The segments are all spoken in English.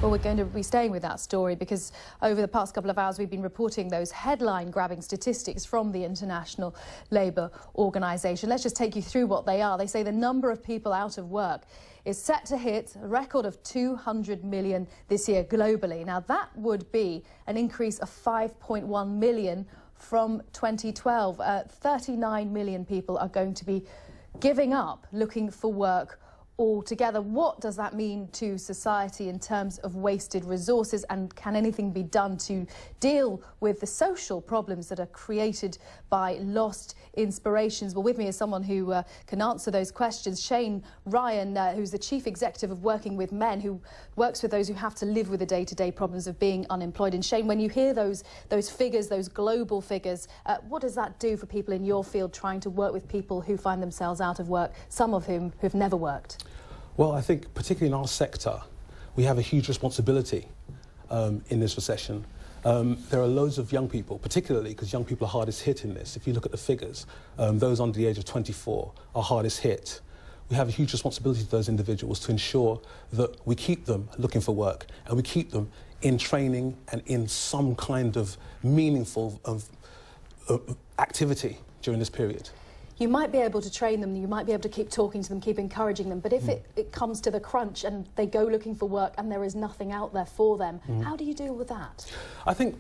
Well, we're going to be staying with that story because over the past couple of hours we've been reporting those headline-grabbing statistics from the International Labour Organization. Let's just take you through what they are. They say the number of people out of work is set to hit a record of 200 million this year globally. Now, that would be an increase of 5.1 million from 2012. 39 million people are going to be giving up looking for work altogether. What does that mean to society in terms of wasted resources, and can anything be done to deal with the social problems that are created by lost inspirations? Well, with me is someone who can answer those questions. Shane Ryan, who's the Chief Executive of Working with Men, who works with those who have to live with the day-to-day problems of being unemployed. And Shane, when you hear those figures, those global figures, what does that do for people in your field trying to work with people who find themselves out of work, some of whom have never worked? Well, I think particularly in our sector, we have a huge responsibility in this recession. There are loads of young people, particularly because young people are hardest hit in this. If you look at the figures, those under the age of 24 are hardest hit. We have a huge responsibility to those individuals to ensure that we keep them looking for work and we keep them in training and in some kind of meaningful activity during this period. You might be able to train them, you might be able to keep talking to them, keep encouraging them, but if it comes to the crunch and they go looking for work and there is nothing out there for them, how do you deal with that? I think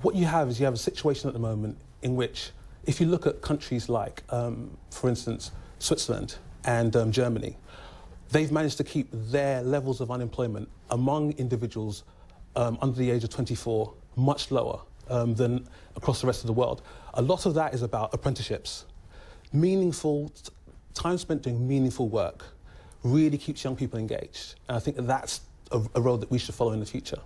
what you have is you have a situation at the moment in which, if you look at countries like, for instance, Switzerland and Germany, they've managed to keep their levels of unemployment among individuals under the age of 24 much lower than across the rest of the world. A lot of that is about apprenticeships. Meaningful time spent doing meaningful work really keeps young people engaged, and I think that's a road that we should follow in the future.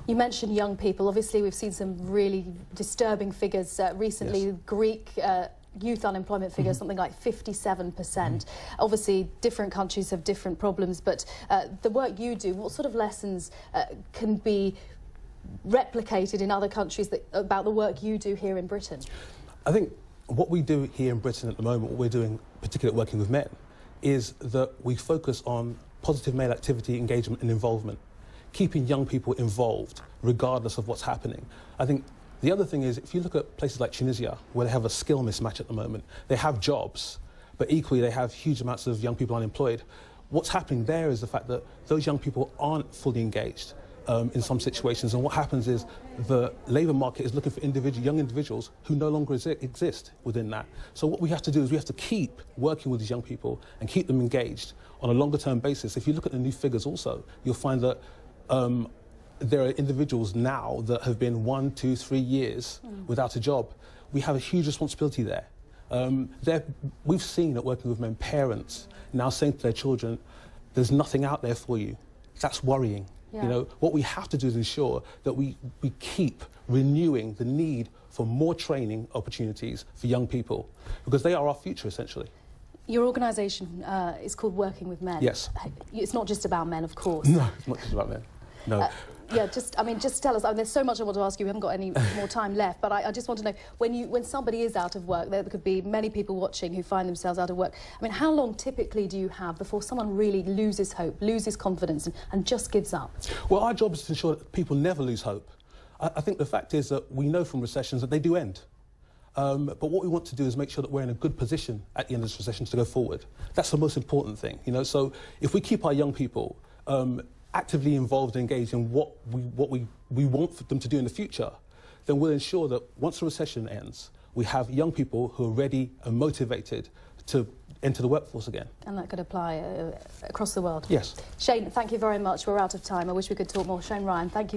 You mentioned young people. Obviously, we've seen some really disturbing figures recently. Yes. Greek youth unemployment figures, something like 57%. Obviously, different countries have different problems, but the work you do, what sort of lessons can be replicated in other countries about the work you do here in Britain? I think what we do here in Britain at the moment, what we're doing, particularly at Working with Men, is that we focus on positive male activity, engagement and involvement, keeping young people involved regardless of what's happening. I think the other thing is, if you look at places like Tunisia, where they have a skill mismatch at the moment, they have jobs, but equally they have huge amounts of young people unemployed. What's happening there is the fact that those young people aren't fully engaged in some situations, and what happens is the labour market is looking for young individuals who no longer exist within that. So what we have to do is we have to keep working with these young people and keep them engaged on a longer term basis. If you look at the new figures also, you'll find that there are individuals now that have been 1, 2, 3 years without a job. We have a huge responsibility there. We've seen at Working with Men parents now saying to their children, there's nothing out there for you. That's worrying. Yeah. You know, what we have to do is ensure that we keep renewing the need for more training opportunities for young people, because they are our future, essentially. Your organisation is called Working with Men. Yes. It's not just about men, of course. No, it's not just about men. No. Yeah, just tell us. I mean, there's so much I want to ask you. We haven't got any more time left, but I just want to know, when somebody is out of work, there could be many people watching who find themselves out of work. I mean, how long typically do you have before someone really loses hope, loses confidence, and just gives up? Well, our job is to ensure that people never lose hope. I think the fact is that we know from recessions that they do end. But what we want to do is make sure that we're in a good position at the end of this recession to go forward. That's the most important thing, you know. So if we keep our young people actively involved and engaged in what we want for them to do in the future, then we'll ensure that once the recession ends, we have young people who are ready and motivated to enter the workforce again. And that could apply across the world? Yes. Shane, thank you very much. We're out of time. I wish we could talk more. Shane Ryan, thank you.